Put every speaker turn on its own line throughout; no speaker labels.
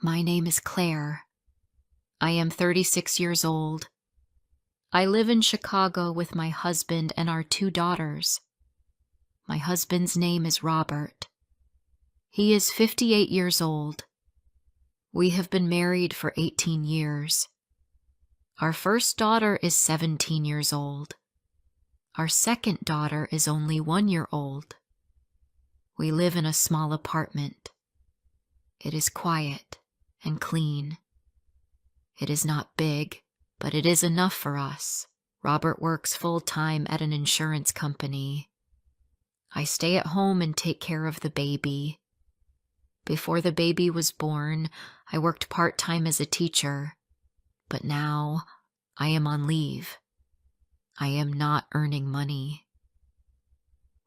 My name is Claire. I am 36 years old. I live in Chicago with my husband and our 2 daughters. My husband's name is Robert. He is 58 years old. We have been married for 18 years. Our first daughter is 17 years old. Our second daughter is only 1 year old. We live in a small apartment. It is quiet and clean. It is not big, but it is enough for us. Robert works full-time at an insurance company. I stay at home and take care of the baby. Before the baby was born, I worked part-time as a teacher, but now I am on leave. I am not earning money.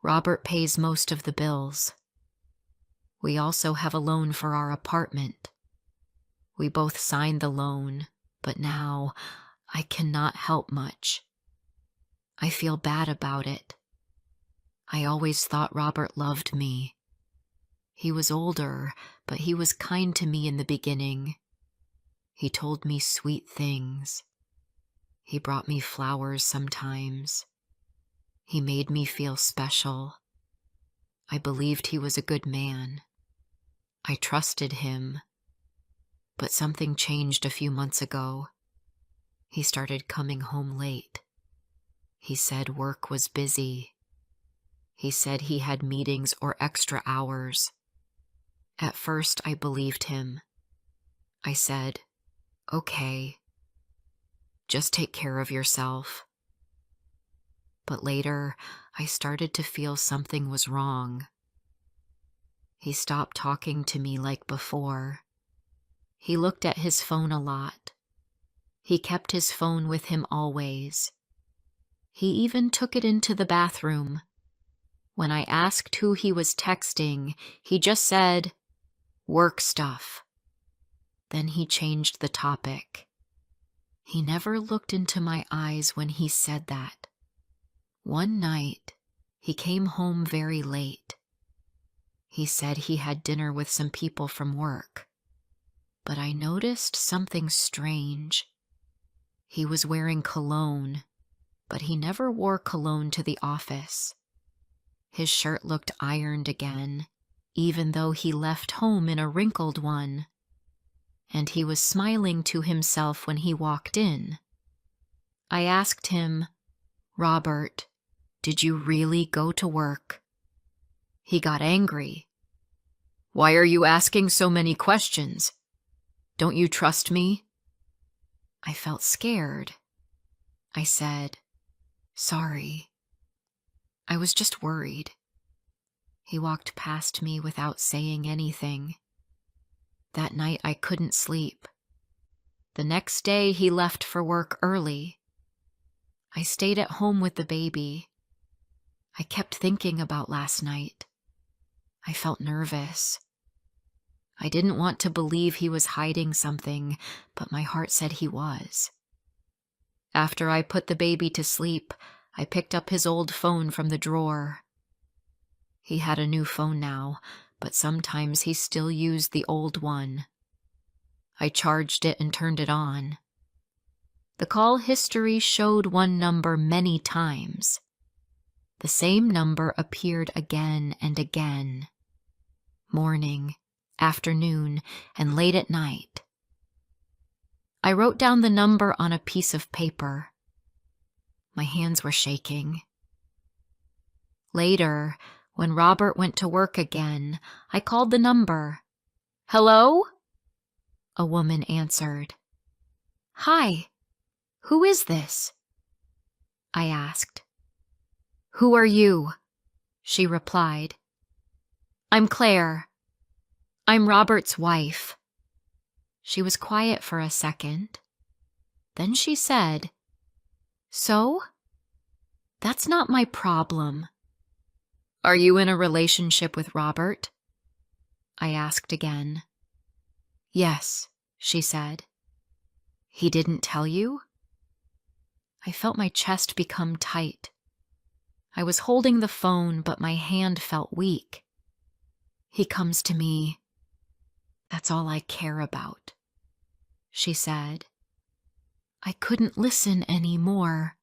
Robert pays most of the bills. We also have a loan for our apartment. We both signed the loan, but now I cannot help much. I feel bad about it. I always thought Robert loved me. He was older, but he was kind to me in the beginning. He told me sweet things. He brought me flowers sometimes. He made me feel special. I believed he was a good man. I trusted him. But something changed a few months ago. He started coming home late. He said work was busy. He said he had meetings or extra hours. At first, I believed him. I said, "Okay, just take care of yourself." But later, I started to feel something was wrong. He stopped talking to me like before. He looked at his phone a lot. He kept his phone with him always. He even took it into the bathroom. When I asked who he was texting, he just said, "Work stuff." Then he changed the topic. He never looked into my eyes when he said that. One night, he came home very late. He said he had dinner with some people from work. But I noticed something strange. He was wearing cologne, but he never wore cologne to the office. His shirt looked ironed again, even though he left home in a wrinkled one. And he was smiling to himself when he walked in. I asked him, "Robert, did you really go to work?" He got angry. "Why are you asking so many questions? Don't you trust me?" I felt scared. I said, "Sorry. I was just worried." He walked past me without saying anything. That night I couldn't sleep. The next day he left for work early. I stayed at home with the baby. I kept thinking about last night. I felt nervous. I didn't want to believe he was hiding something, but my heart said he was. After I put the baby to sleep, I picked up his old phone from the drawer. He had a new phone now, but sometimes he still used the old one. I charged it and turned it on. The call history showed one number many times. The same number appeared again and again. Morning, afternoon, and late at night. I wrote down the number on a piece of paper. My hands were shaking. Later, when Robert went to work again, I called the number. "Hello?" A woman answered. "Hi, who is this?" I asked. "Who are you?" she replied. "I'm Claire. I'm Robert's wife." She was quiet for a second. Then she said, "So? That's not my problem." "Are you in a relationship with Robert?" I asked again. "Yes," she said. "He didn't tell you?" I felt my chest become tight. I was holding the phone, but my hand felt weak. "He comes to me That's all I care about, she said. I couldn't listen anymore.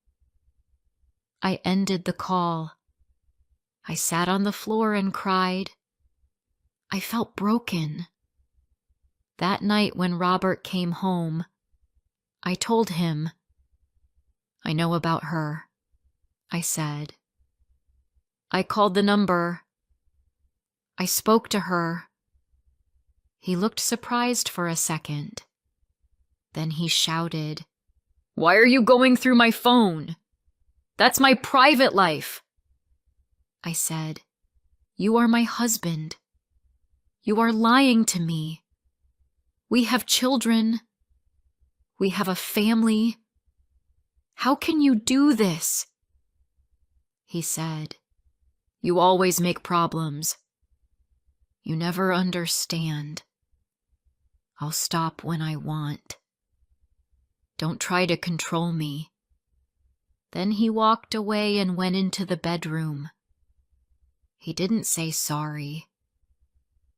I ended the call. I sat on the floor and cried. I felt broken. That night when Robert came home, I told him, I know about her, I said. I called the number. I spoke to her. He looked surprised for a second. Then he shouted, Why are you going through my phone? That's my private life. I said, You are my husband. You are lying to me. We have children. We have a family. How can you do this? He said, You always make problems. You never understand. I'll stop when I want. Don't try to control me. Then he walked away and went into the bedroom. He didn't say sorry.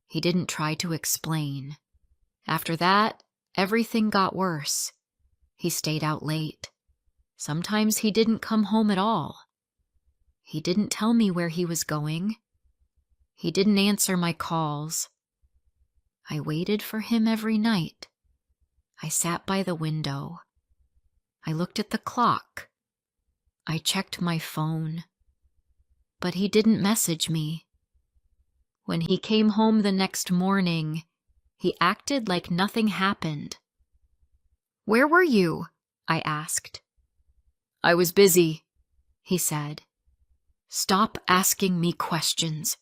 He didn't try to explain. After that, everything got worse. He stayed out late. Sometimes he didn't come home at all. He didn't tell me where he was going. He didn't answer my calls. I waited for him every night. I sat by the window. I looked at the clock. I checked my phone. But he didn't message me. When he came home the next morning, he acted like nothing happened. Where were you? I asked. I was busy, he said. Stop asking me questions.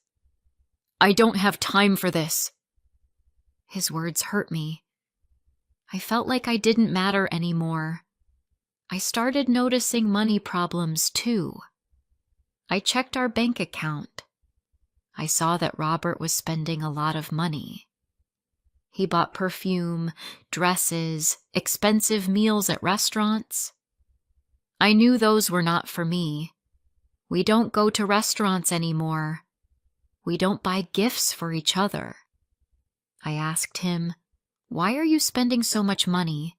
I don't have time for this. His words hurt me. I felt like I didn't matter anymore. I started noticing money problems too. I checked our bank account. I saw that Robert was spending a lot of money. He bought perfume, dresses, expensive meals at restaurants. I knew those were not for me. We don't go to restaurants anymore. We don't buy gifts for each other. I asked him, Why are you spending so much money?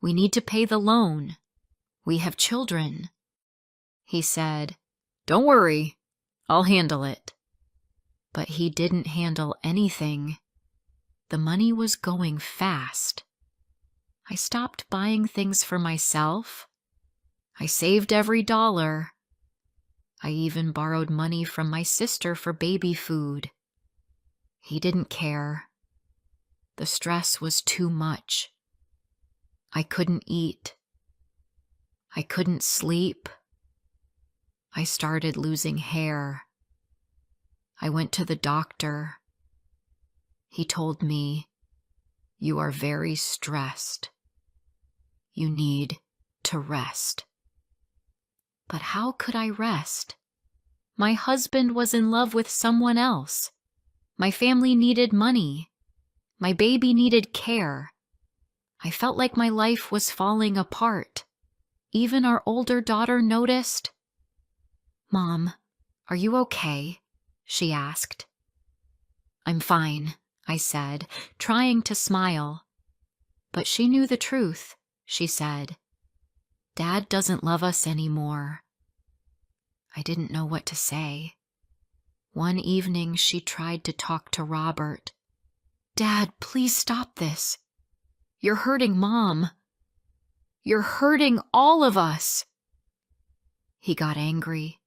We need to pay the loan. We have children. He said, Don't worry, I'll handle it. But he didn't handle anything. The money was going fast. I stopped buying things for myself. I saved every dollar. I even borrowed money from my sister for baby food. He didn't care. The stress was too much. I couldn't eat. I couldn't sleep. I started losing hair. I went to the doctor. He told me, You are very stressed. You need to rest. But how could I rest? My husband was in love with someone else. My family needed money. My baby needed care. I felt like my life was falling apart. Even our older daughter noticed. Mom, are you okay? She asked. I'm fine, I said, trying to smile. But she knew the truth, she said. Dad doesn't love us anymore. I didn't know what to say. One evening she tried to talk to Robert. Dad, please stop this. You're hurting Mom. You're hurting all of us. He got angry.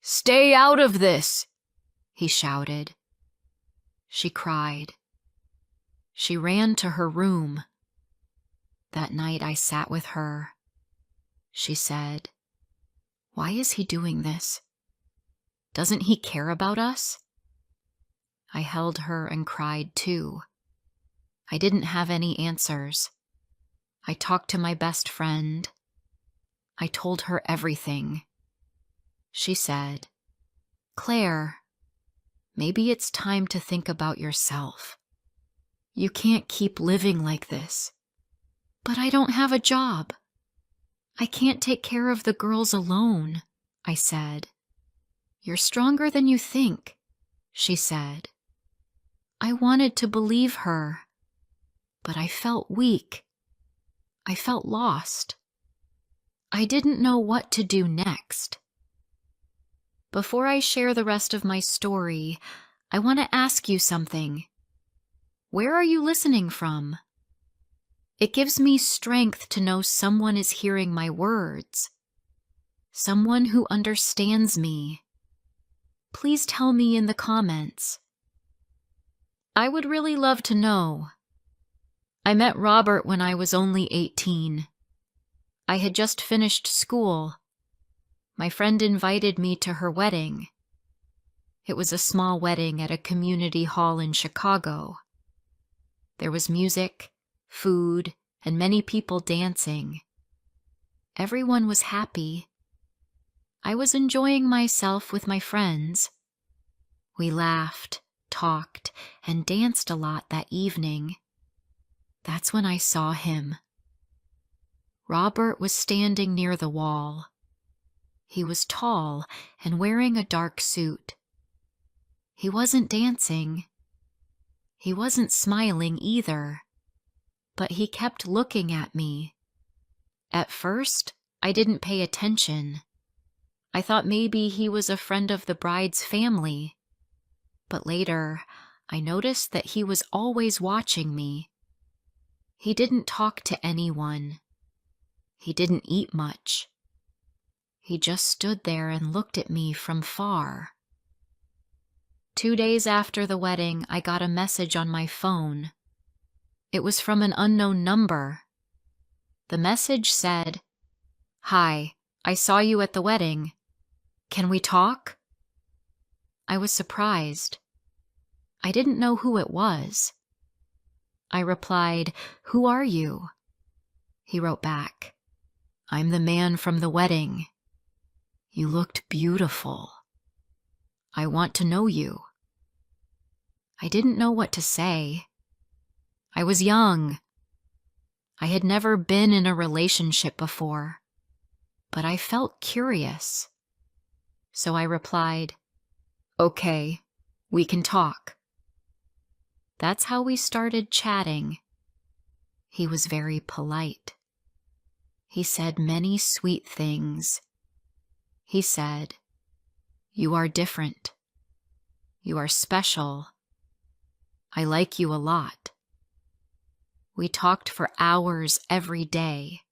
Stay out of this, he shouted. She cried. She ran to her room. That night I sat with her. She said, Why is he doing this? Doesn't he care about us? I held her and cried too. I didn't have any answers. I talked to my best friend. I told her everything. She said, Claire, maybe it's time to think about yourself. You can't keep living like this. But I don't have a job. I can't take care of the girls alone, I said. You're stronger than you think, she said. I wanted to believe her, but I felt weak. I felt lost. I didn't know what to do next. Before I share the rest of my story, I want to ask you something. Where are you listening from? It gives me strength to know someone is hearing my words, someone who understands me. Please tell me in the comments. I would really love to know. I met Robert when I was only 18. I had just finished school. My friend invited me to her wedding. It was a small wedding at a community hall in Chicago. There was music, food, and many people dancing. Everyone was happy. I was enjoying myself with my friends. We laughed, talked, and danced a lot that evening. That's when I saw him. Robert was standing near the wall. He was tall and wearing a dark suit. He wasn't dancing. He wasn't smiling either, but he kept looking at me. At first, I didn't pay attention. I thought maybe he was a friend of the bride's family. But later, I noticed that he was always watching me. He didn't talk to anyone. He didn't eat much. He just stood there and looked at me from far. 2 days after the wedding, I got a message on my phone. It was from an unknown number. The message said, "Hi, I saw you at the wedding. Can we talk?" I was surprised. I didn't know who it was. I replied, "Who are you?" He wrote back, "I'm the man from the wedding. You looked beautiful. I want to know you." I didn't know what to say. I was young. I had never been in a relationship before, but I felt curious. So I replied, "Okay, we can talk." That's how we started chatting. He was very polite. He said many sweet things. He said, "You are different. You are special. I like you a lot." We talked for hours every day.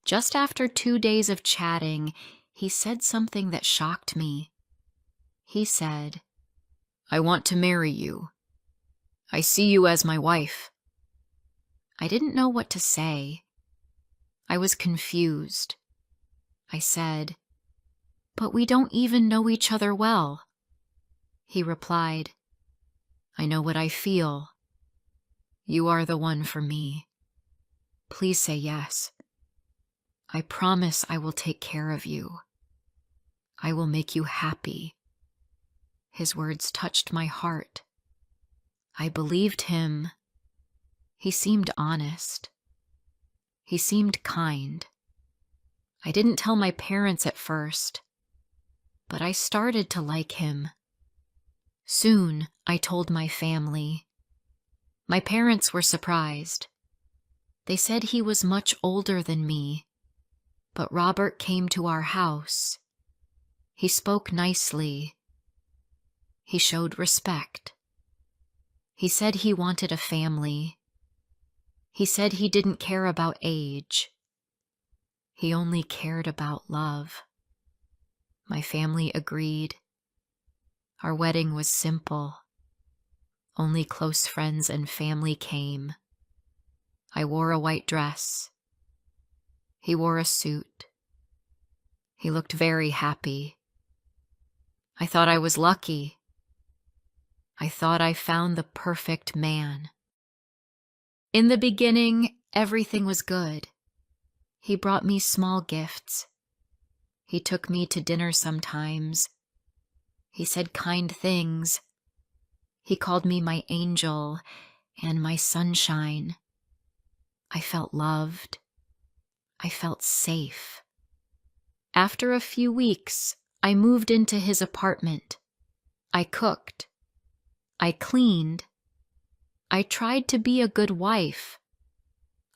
Just after 2 days of chatting, he said something that shocked me. He said, "I want to marry you. I see you as my wife." I didn't know what to say. I was confused. I said, "But we don't even know each other well." He replied, "I know what I feel. You are the one for me. Please say yes. I promise I will take care of you. I will make you happy." His words touched my heart. I believed him. He seemed honest. He seemed kind. I didn't tell my parents at first, but I started to like him. Soon, I told my family. My parents were surprised. They said he was much older than me, but Robert came to our house. He spoke nicely. He showed respect. He said he wanted a family. He said he didn't care about age. He only cared about love. My family agreed. Our wedding was simple. Only close friends and family came. I wore a white dress. He wore a suit. He looked very happy. I thought I was lucky. I thought I found the perfect man. In the beginning, everything was good. He brought me small gifts. He took me to dinner sometimes. He said kind things. He called me my angel and my sunshine. I felt loved. I felt safe. After a few weeks, I moved into his apartment. I cooked. I cleaned. I tried to be a good wife.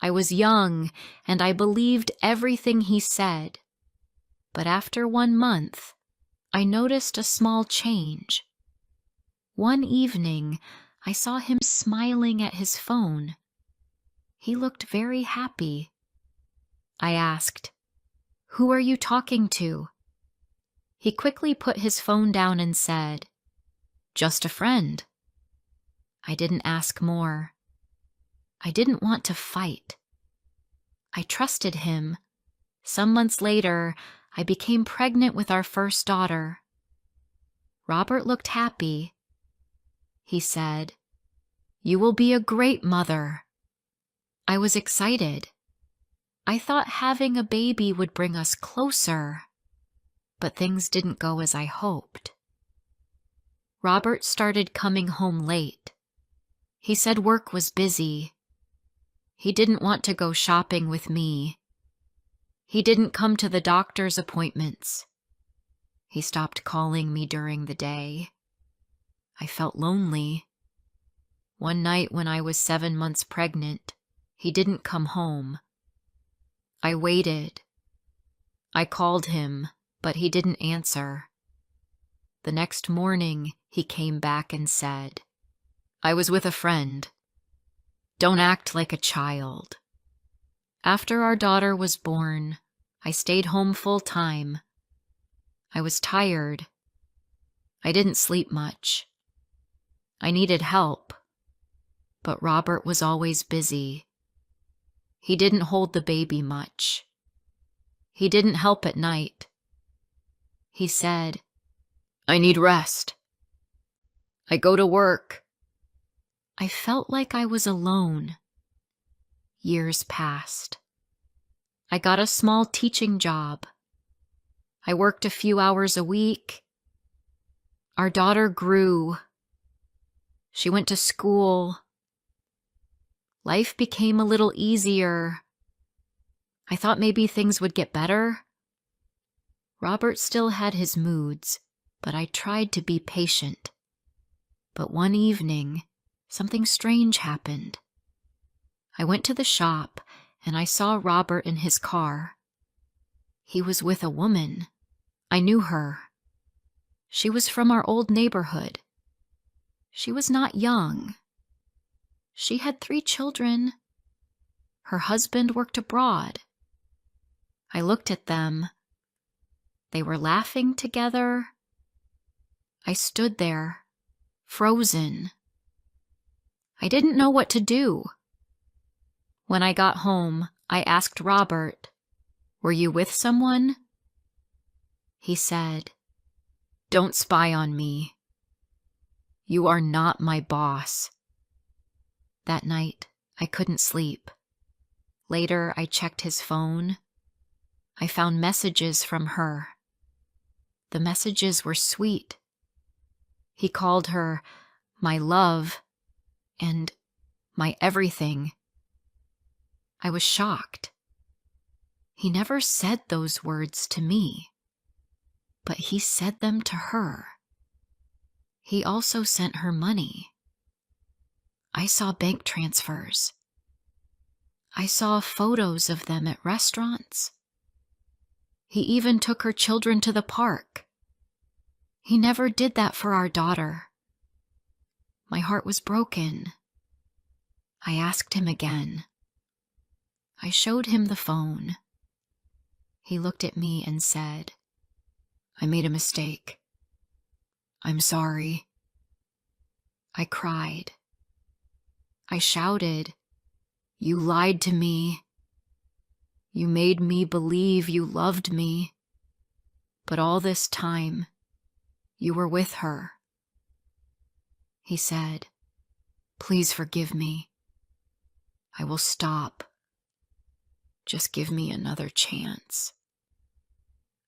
I was young, and I believed everything he said. But after 1 month, I noticed a small change. One evening, I saw him smiling at his phone. He looked very happy. I asked, "Who are you talking to?" He quickly put his phone down and said, "Just a friend." I didn't ask more. I didn't want to fight. I trusted him. Some months later, I became pregnant with our first daughter. Robert looked happy. He said, "You will be a great mother." I was excited. I thought having a baby would bring us closer, but things didn't go as I hoped. Robert started coming home late. He said work was busy. He didn't want to go shopping with me. He didn't come to the doctor's appointments. He stopped calling me during the day. I felt lonely. One night when I was 7 months pregnant, he didn't come home. I waited. I called him, but he didn't answer. The next morning, he came back and said, "I was with a friend. Don't act like a child." After our daughter was born, I stayed home full time. I was tired. I didn't sleep much. I needed help, but Robert was always busy. He didn't hold the baby much. He didn't help at night. He said, "I need rest. I go to work." I felt like I was alone. Years passed. I got a small teaching job. I worked a few hours a week. Our daughter grew. She went to school. Life became a little easier. I thought maybe things would get better. Robert still had his moods, but I tried to be patient. But one evening, something strange happened. I went to the shop and I saw Robert in his car. He was with a woman. I knew her. She was from our old neighborhood. She was not young. She had 3 children. Her husband worked abroad. I looked at them. They were laughing together. I stood there, frozen. I didn't know what to do. When I got home, I asked Robert, "Were you with someone?" He said, "Don't spy on me. You are not my boss." That night, I couldn't sleep. Later, I checked his phone. I found messages from her. The messages were sweet. He called her my love and my everything. I was shocked. He never said those words to me, but he said them to her. He also sent her money. I saw bank transfers. I saw photos of them at restaurants. He even took her children to the park. He never did that for our daughter. My heart was broken. I asked him again. I showed him the phone. He looked at me and said, "I made a mistake. I'm sorry." I cried. I shouted, "You lied to me. You made me believe you loved me. But all this time, you were with her." He said, "Please forgive me. I will stop. Just give me another chance."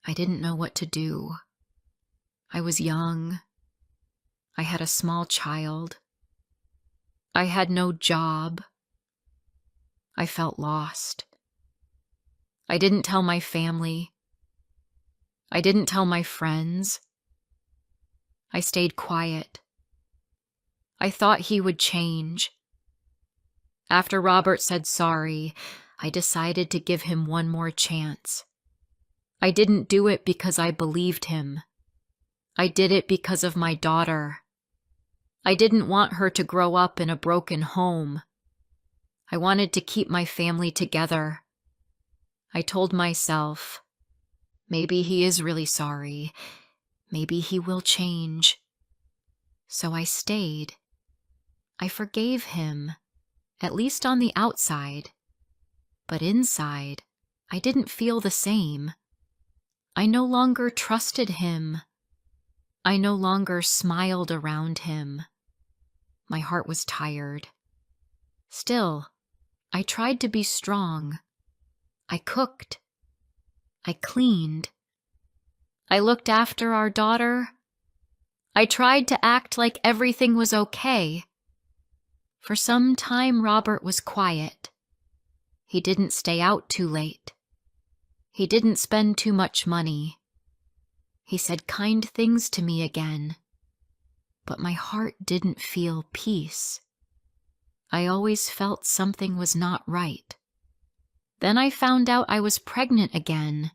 I didn't know what to do. I was young. I had a small child. I had no job. I felt lost. I didn't tell my family. I didn't tell my friends. I stayed quiet. I thought he would change. After Robert said sorry, I decided to give him one more chance. I didn't do it because I believed him. I did it because of my daughter. I didn't want her to grow up in a broken home. I wanted to keep my family together. I told myself, maybe he is really sorry. Maybe he will change. So I stayed. I forgave him, at least on the outside. But inside, I didn't feel the same. I no longer trusted him. I no longer smiled around him. My heart was tired. Still, I tried to be strong. I cooked. I cleaned. I looked after our daughter. I tried to act like everything was okay. For some time, Robert was quiet. He didn't stay out too late. He didn't spend too much money. He said kind things to me again. But my heart didn't feel peace. I always felt something was not right. Then I found out I was pregnant again.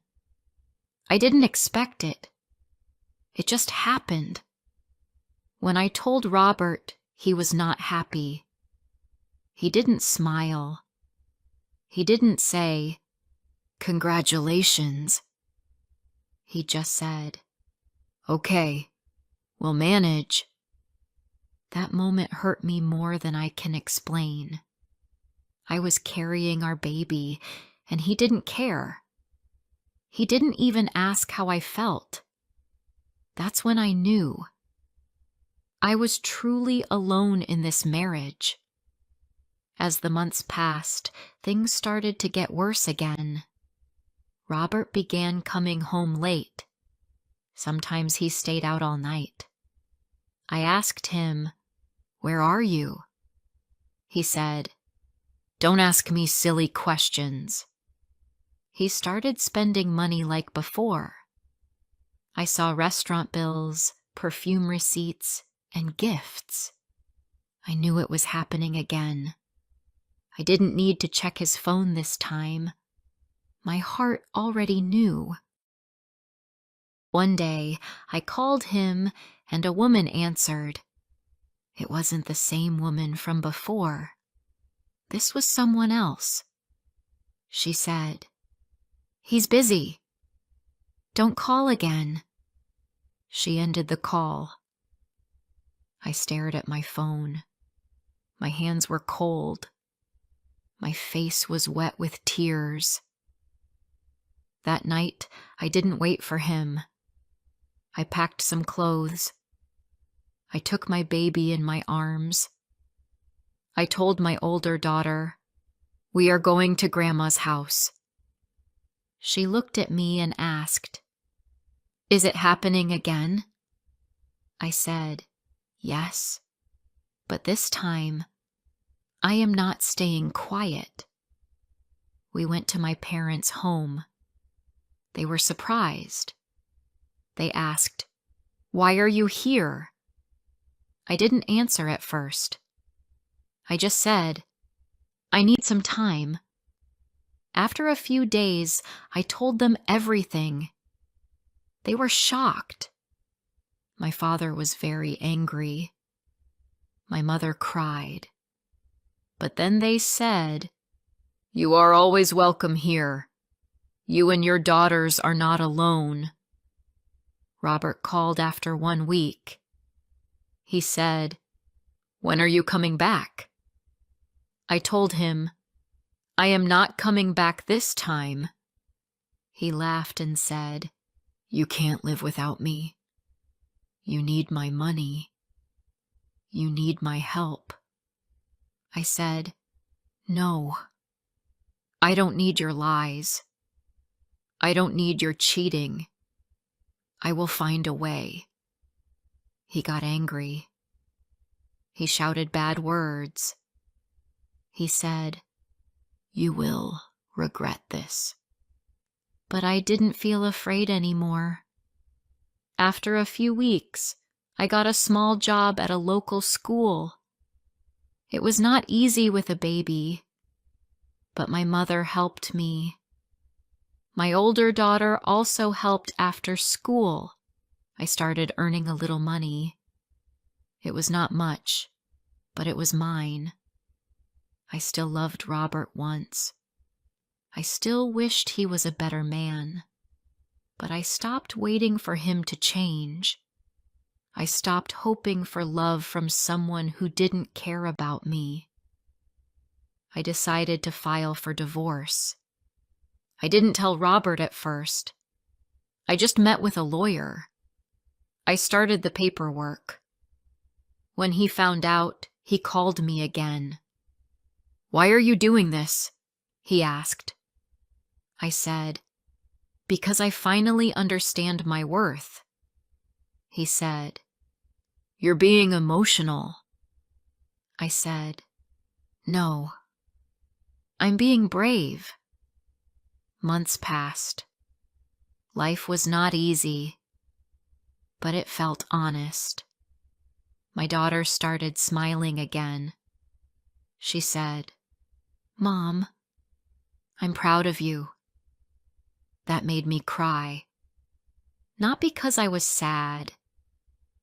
I didn't expect it. It just happened. When I told Robert, he was not happy. He didn't smile. He didn't say, "Congratulations." He just said, "Okay, we'll manage." That moment hurt me more than I can explain. I was carrying our baby, and he didn't care. He didn't even ask how I felt. That's when I knew. I was truly alone in this marriage. As the months passed, things started to get worse again. Robert began coming home late. Sometimes he stayed out all night. I asked him, "Where are you?" He said, "Don't ask me silly questions." He started spending money like before. I saw restaurant bills, perfume receipts, and gifts. I knew it was happening again. I didn't need to check his phone this time. My heart already knew. One day, I called him and a woman answered. It wasn't the same woman from before. This was someone else. She said, "He's busy. Don't call again." She ended the call. I stared at my phone. My hands were cold. My face was wet with tears. That night, I didn't wait for him. I packed some clothes. I took my baby in my arms. I told my older daughter, "We are going to Grandma's house." She looked at me and asked, "Is it happening again?" I said, "Yes, but this time, I am not staying quiet." We went to my parents' home. They were surprised. They asked, "Why are you here?" I didn't answer at first. I just said, "I need some time." After a few days, I told them everything. They were shocked. My father was very angry. My mother cried. But then they said, "You are always welcome here. You and your daughters are not alone." Robert called after 1 week. He said, "When are you coming back?" I told him, "I am not coming back this time." He laughed and said, "You can't live without me. You need my money. You need my help." I said, "No. I don't need your lies. I don't need your cheating. I will find a way." He got angry. He shouted bad words. He said, "You will regret this." But I didn't feel afraid anymore. After a few weeks, I got a small job at a local school. It was not easy with a baby, but my mother helped me. My older daughter also helped after school. I started earning a little money. It was not much, but it was mine. I still loved Robert once. I still wished he was a better man, but I stopped waiting for him to change. I stopped hoping for love from someone who didn't care about me. I decided to file for divorce. I didn't tell Robert at first. I just met with a lawyer. I started the paperwork. When he found out, he called me again. "Why are you doing this?" he asked. I said, "Because I finally understand my worth." He said, "You're being emotional." I said, "No, I'm being brave." Months passed. Life was not easy, but it felt honest. My daughter started smiling again. She said, "Mom, I'm proud of you." That made me cry. Not because I was sad,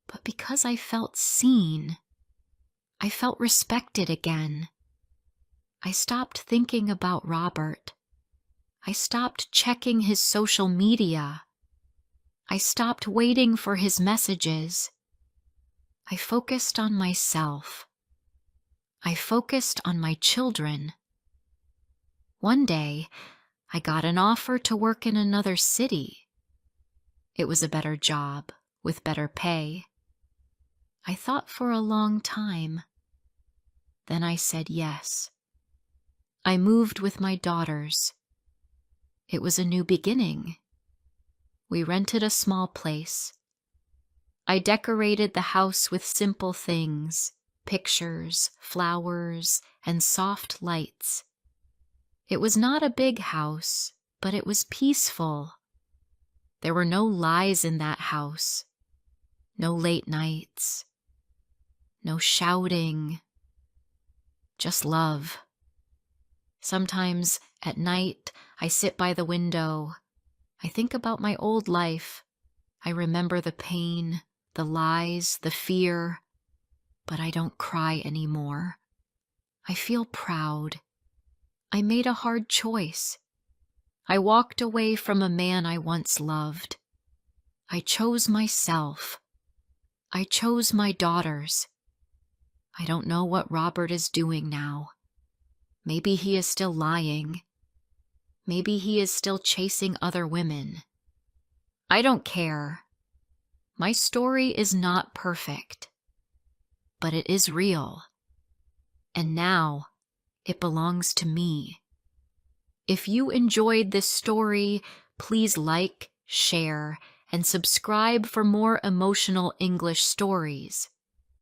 but because I felt seen. I felt respected again. I stopped thinking about Robert. I stopped checking his social media. I stopped waiting for his messages. I focused on myself. I focused on my children. One day, I got an offer to work in another city. It was a better job with better pay. I thought for a long time. Then I said yes. I moved with my daughters. It was a new beginning. We rented a small place. I decorated the house with simple things, pictures, flowers, and soft lights. It was not a big house, but it was peaceful. There were no lies in that house, no late nights, no shouting, just love. Sometimes at night I sit by the window. I think about my old life. I remember the pain, the lies, the fear, but I don't cry anymore. I feel proud. I made a hard choice. I walked away from a man I once loved. I chose myself. I chose my daughters. I don't know what Robert is doing now. Maybe he is still lying. Maybe he is still chasing other women. I don't care. My story is not perfect, but it is real. And now it belongs to me. If you enjoyed this story, please like, share, and subscribe for more emotional English stories.